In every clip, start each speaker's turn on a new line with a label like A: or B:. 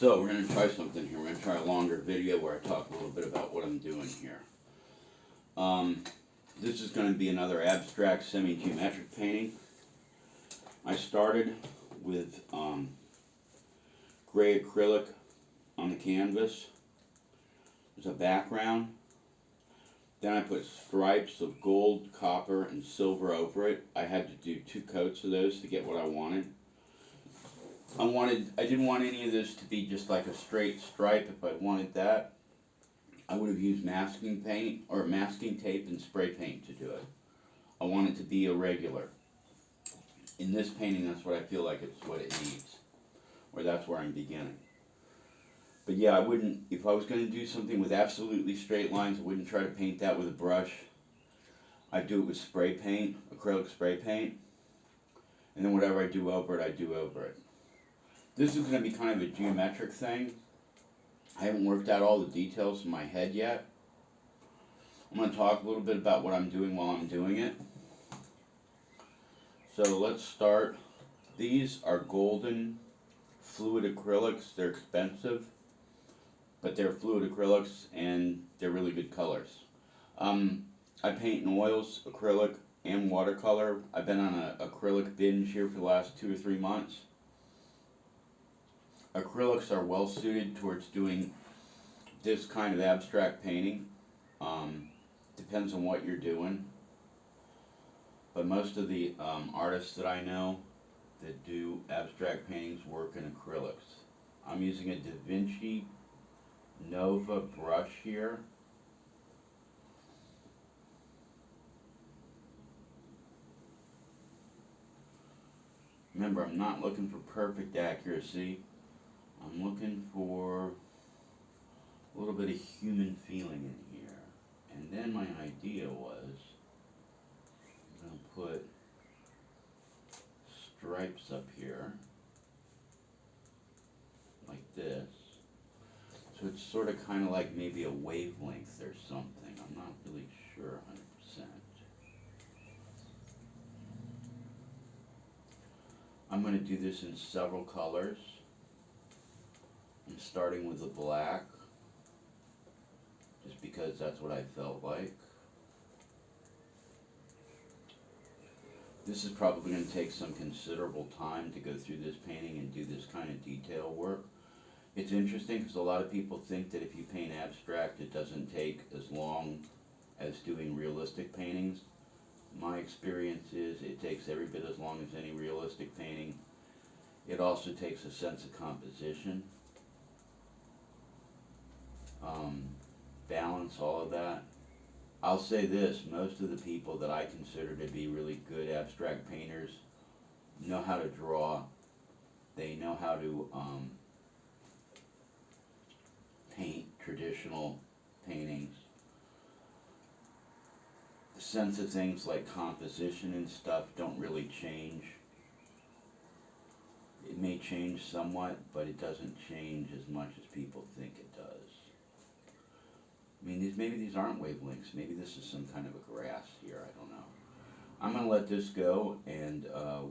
A: So we're going to try something here. We're going to try a longer video where I talk a little bit about what I'm doing here. Um, this is going to be another abstract semi-geometric painting. I started with gray acrylic on the canvas as a background. Then I put stripes of gold, copper, and silver over it. I had to do 2 coats of those to get what I wanted. I didn't want any of this to be just like a straight stripe. If I wanted that, I would have used masking paint or masking tape and spray paint to do it. I want it to be irregular. In this painting, that's what I feel like it's what it needs, or that's where I'm beginning. But yeah, I wouldn't, if I was going to do something with absolutely straight lines, I wouldn't try to paint that with a brush. I'd do it with spray paint, acrylic spray paint, and then whatever I do over it, I do over it. This is going to be kind of a geometric thing. I haven't worked out all the details in my head yet. I'm going to talk a little bit about what I'm doing while I'm doing it. So let's start. These are golden fluid acrylics. They're expensive, but they're fluid acrylics and they're really good colors. I paint in oils, acrylic, and watercolor. I've been on an acrylic binge here for the last 2 or 3 months. Acrylics are well suited towards doing this kind of abstract painting. Depends on what you're doing. But most of the artists that I know that do abstract paintings work in acrylics. I'm using a Da Vinci Nova brush here. Remember, I'm not looking for perfect accuracy. I'm looking for a little bit of human feeling in here. And then my idea was I'm going to put stripes up here like this. So it's sort of kind of like maybe a wavelength or something. I'm not really sure 100%. I'm going to do this in several colors. I'm starting with the black, just because that's what I felt like. This is probably going to take some considerable time to go through this painting and do this kind of detail work. It's interesting because a lot of people think that if you paint abstract, it doesn't take as long as doing realistic paintings. My experience is it takes every bit as long as any realistic painting. It also takes a sense of composition, balance, all of that. I'll say this, most of the people that I consider to be really good abstract painters know how to draw. They know how to paint traditional paintings. The sense of things like composition and stuff don't really change. It may change somewhat, but it doesn't change as much as people think it does. I mean, maybe these aren't wavelengths. Maybe this is some kind of a grass here. I don't know. I'm going to let this go, and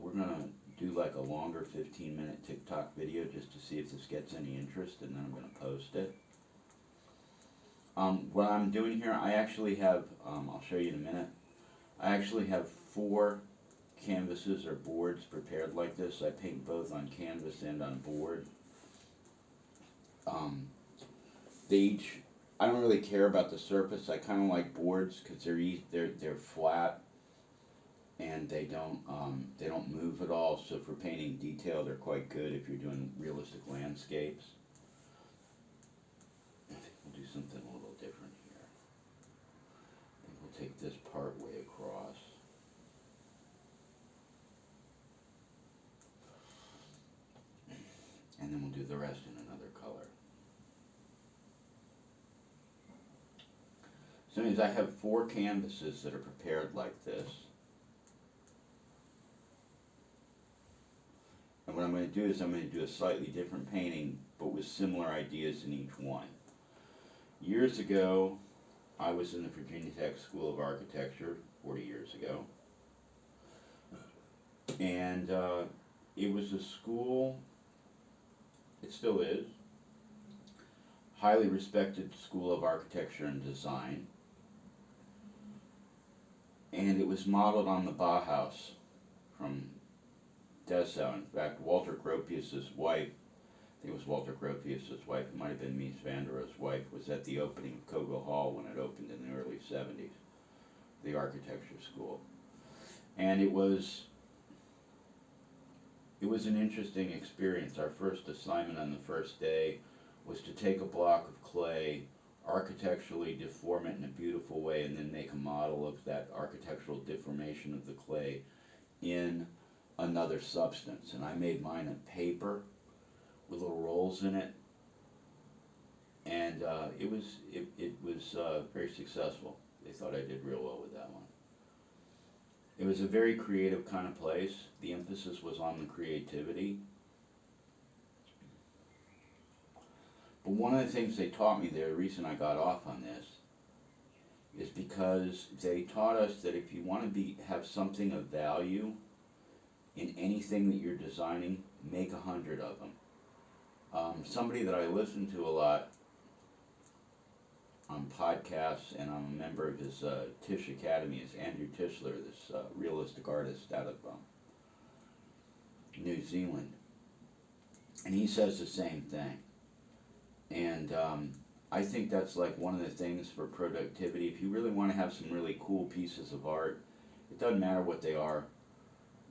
A: we're going to do like a longer 15-minute TikTok video just to see if this gets any interest, and then I'm going to post it. What I'm doing here, I actually have, I'll show you in a minute, I actually have 4 canvases or boards prepared like this. I paint both on canvas and on board. They each, I don't really care about the surface. I kind of like boards because they're flat and they don't move at all. So for painting detail, they're quite good if you're doing realistic landscapes. I think we'll do something a little different here. I think we'll take this part way across. And then we'll do the rest in another color. So anyways, I have 4 canvases that are prepared like this. And what I'm going to do is I'm going to do a slightly different painting, but with similar ideas in each one. Years ago, I was in the Virginia Tech School of Architecture, 40 years ago. And it was a school, it still is, highly respected school of architecture and design, and it was modeled on the Bauhaus from Dessau. In fact, Walter Gropius's wife, I think it was Walter Gropius's wife, it might have been Mies van der Rohe's wife, was at the opening of Cogo Hall when it opened in the early 70s, the architecture school. And it was an interesting experience. Our first assignment on the first day was to take a block of clay, architecturally deform it in a beautiful way, and then make a model of that architectural deformation of the clay in another substance. And I made mine of paper with little rolls in it, and it was very successful. They thought I did real well with that one. It was a very creative kind of place. The emphasis was on the creativity. But one of the things they taught me there, the reason I got off on this, is because they taught us that if you want to have something of value in anything that you're designing, make 100 of them. Somebody that I listen to a lot on podcasts, and I'm a member of his Tisch Academy, is Andrew Tischler, this realistic artist out of New Zealand. And he says the same thing. And I think that's like one of the things for productivity. If you really want to have some really cool pieces of art, it doesn't matter what they are.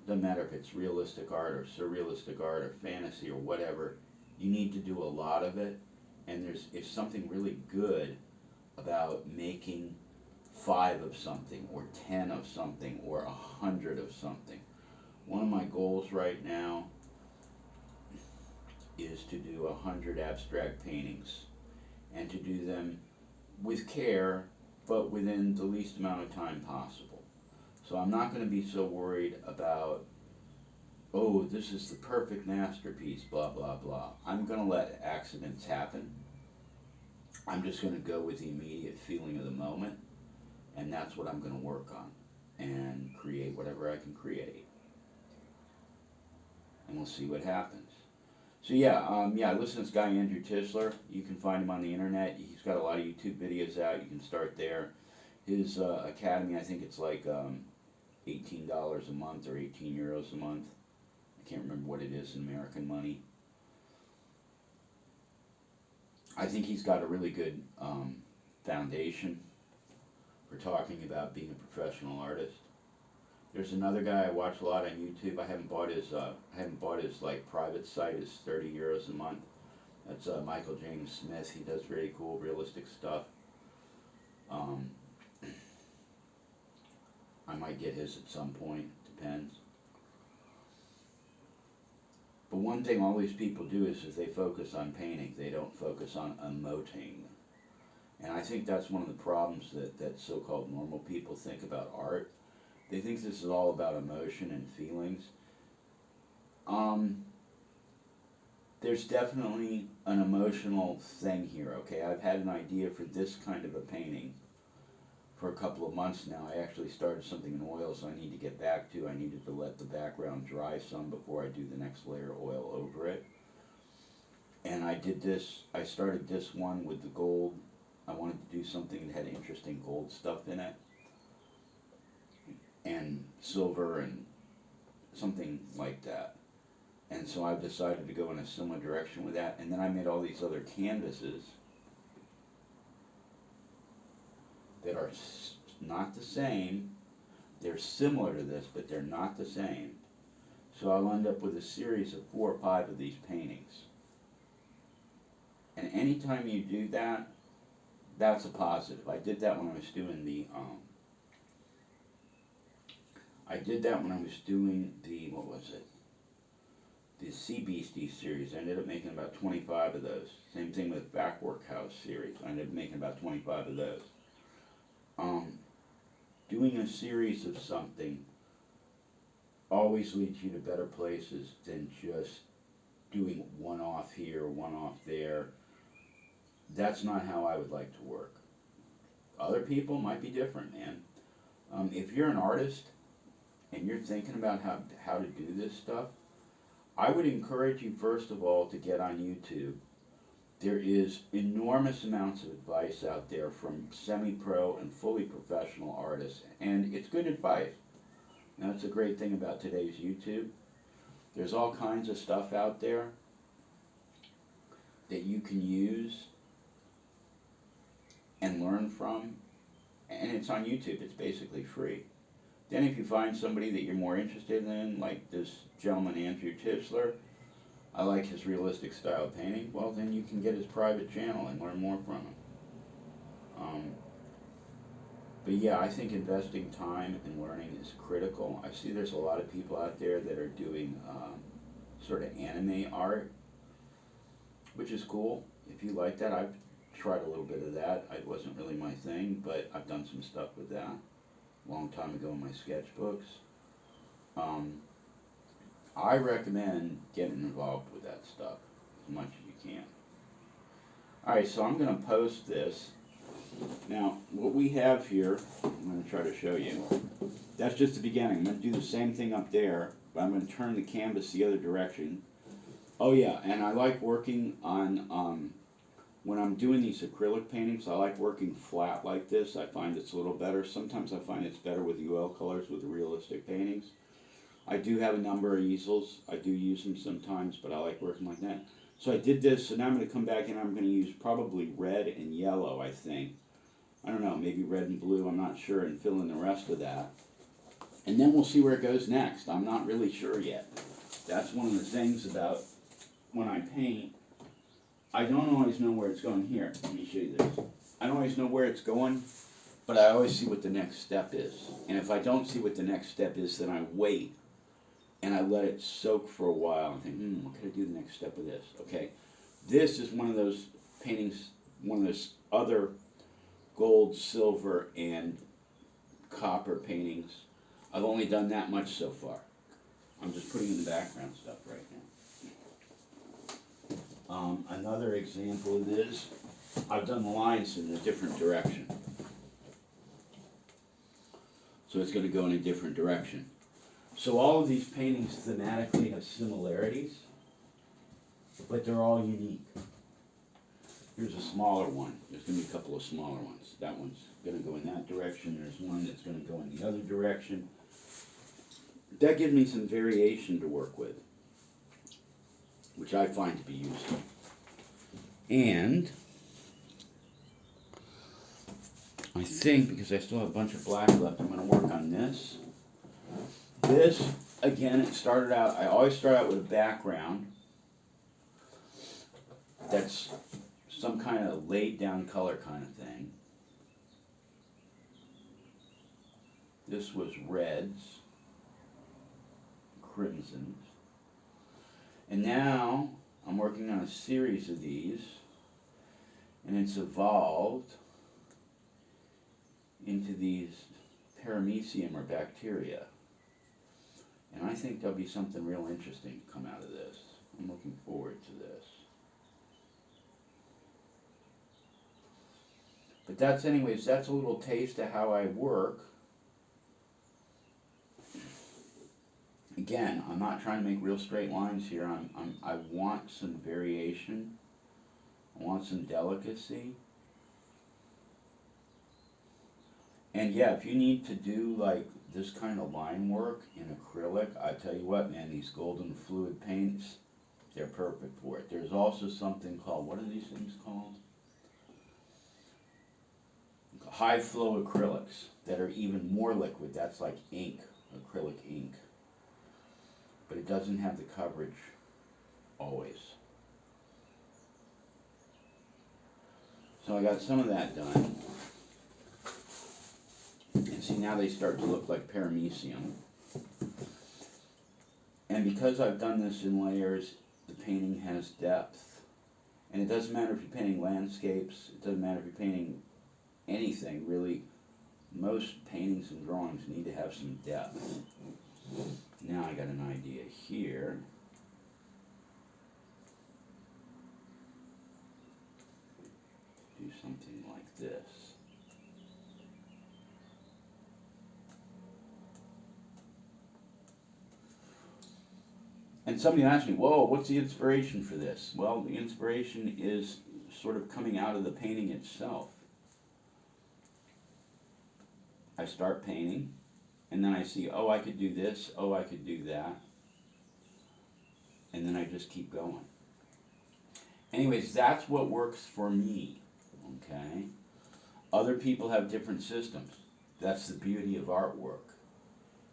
A: It doesn't matter if it's realistic art or surrealistic art or fantasy or whatever. You need to do a lot of it. And there's something really good about making 5 of something or 10 of something or 100 of something. One of my goals right now is to do 100 abstract paintings, and to do them with care, but within the least amount of time possible. So I'm not going to be so worried about, oh, this is the perfect masterpiece, blah, blah, blah. I'm going to let accidents happen. I'm just going to go with the immediate feeling of the moment, and that's what I'm going to work on, and create whatever I can create. And we'll see what happens. So I listen to this guy Andrew Tischler. You can find him on the internet. He's got a lot of YouTube videos out. You can start there. His academy, I think it's like $18 a month or 18 euros a month. I can't remember what it is in American money. I think he's got a really good foundation for talking about being a professional artist. There's another guy I watch a lot on YouTube. I haven't bought his like private site. It's 30 euros a month. That's Michael James Smith. He does very cool realistic stuff. I might get his at some point. Depends. But one thing all these people do is they focus on painting. They don't focus on emoting. And I think that's one of the problems that so-called normal people think about art. They think this is all about emotion and feelings. There's definitely an emotional thing here, okay? I've had an idea for this kind of a painting for a couple of months now. I actually started something in oils I need to get back to. I needed to let the background dry some before I do the next layer of oil over it. And I started this one with the gold. I wanted to do something that had interesting gold stuff in it, and silver and something like that. And so I've decided to go in a similar direction with that. And then I made all these other canvases that are not the same. They're similar to this, but they're not the same. So I'll end up with a series of 4 or 5 of these paintings. And anytime you do that, that's a positive. I did that when I was doing the what was it? The Sea Beastie series. I ended up making about 25 of those. Same thing with Backwork House series. I ended up making about 25 of those. Doing a series of something always leads you to better places than just doing one off here, one off there. That's not how I would like to work. Other people might be different, man. If you're an artist and you're thinking about how to do this stuff, I would encourage you, first of all, to get on YouTube There is enormous amounts of advice out there from semi-pro and fully professional artists, and it's good advice. And that's a great thing about today's YouTube. There's all kinds of stuff out there that you can use and learn from, and it's on YouTube. It's basically free. Then if you find somebody that you're more interested in, like this gentleman Andrew Tischler, I like his realistic style painting, well then you can get his private channel and learn more from him. But yeah, I think investing time in learning is critical. I see there's a lot of people out there that are doing sort of anime art, which is cool. If you like that, I've tried a little bit of that. It wasn't really my thing, but I've done some stuff with that a long time ago in my sketchbooks. I recommend getting involved with that stuff as much as you can. Alright, so I'm going to post this. Now, what we have here, I'm going to try to show you. That's just the beginning. I'm going to do the same thing up there, but I'm going to turn the canvas the other direction. Oh yeah, and I like working on, when I'm doing these acrylic paintings, I like working flat like this. I find it's a little better. Sometimes I find it's better with UL colors with the realistic paintings. I do have a number of easels. I do use them sometimes, but I like working like that. So I did this, so now I'm going to come back and I'm going to use probably red and yellow, I think. I don't know, maybe red and blue, I'm not sure, and fill in the rest of that. And then we'll see where it goes next. I'm not really sure yet. That's one of the things about when I paint, I don't always know where it's going here. Let me show you this. I don't always know where it's going, but I always see what the next step is. And if I don't see what the next step is, then I wait and I let it soak for a while and think, what could I do the next step with this? Okay, this is one of those paintings, one of those other gold, silver, and copper paintings. I've only done that much so far. I'm just putting in the background stuff right now. Another example of this, I've done the lines in a different direction. So it's going to go in a different direction. So all of these paintings thematically have similarities, but they're all unique. Here's a smaller one. There's going to be a couple of smaller ones. That one's going to go in that direction. There's one that's going to go in the other direction. That gives me some variation to work with, which I find to be useful. And I think, because I still have a bunch of black left, I'm going to work on this. This, again, it started out, I always start out with a background that's some kind of laid down color kind of thing. This was reds, crimsons. And now I'm working on a series of these, and it's evolved into these paramecium or bacteria. And I think there'll be something real interesting to come out of this. I'm looking forward to this. But that's a little taste of how I work. Again, I'm not trying to make real straight lines here. I want some variation. I want some delicacy. And yeah, if you need to do like this kind of line work in acrylic, I tell you what, man, these golden fluid paints, they're perfect for it. There's also something called, what are these things called? High flow acrylics that are even more liquid. That's like ink, acrylic ink. But it doesn't have the coverage always. So I got some of that done. And see, now they start to look like paramecium. And because I've done this in layers, the painting has depth. And it doesn't matter if you're painting landscapes, it doesn't matter if you're painting anything, really. Most paintings and drawings need to have some depth. Now I got an idea here. Do something like this. And somebody asked me, whoa, what's the inspiration for this? Well, the inspiration is sort of coming out of the painting itself. I start painting, and then I see, oh, I could do this, oh, I could do that, and then I just keep going. Anyways, that's what works for me, okay? Other people have different systems. That's the beauty of artwork,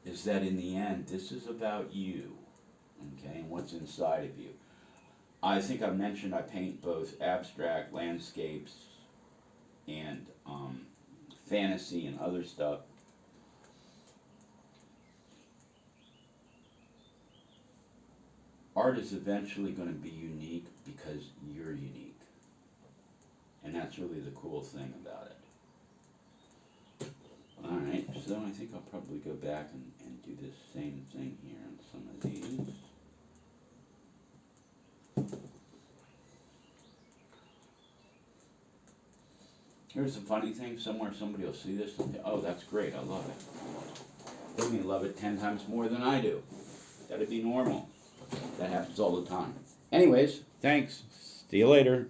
A: is that in the end, this is about you, okay, and what's inside of you. I think I mentioned I paint both abstract landscapes and fantasy and other stuff. Art is eventually going to be unique because you're unique. And that's really the cool thing about it. Alright, so I think I'll probably go back and do this same thing here on some of these. Here's the funny thing, somewhere somebody will see this and say, oh, that's great, I love it. They may love it 10 times more than I do. That'd be normal. That happens all the time. Anyways, thanks. See you later.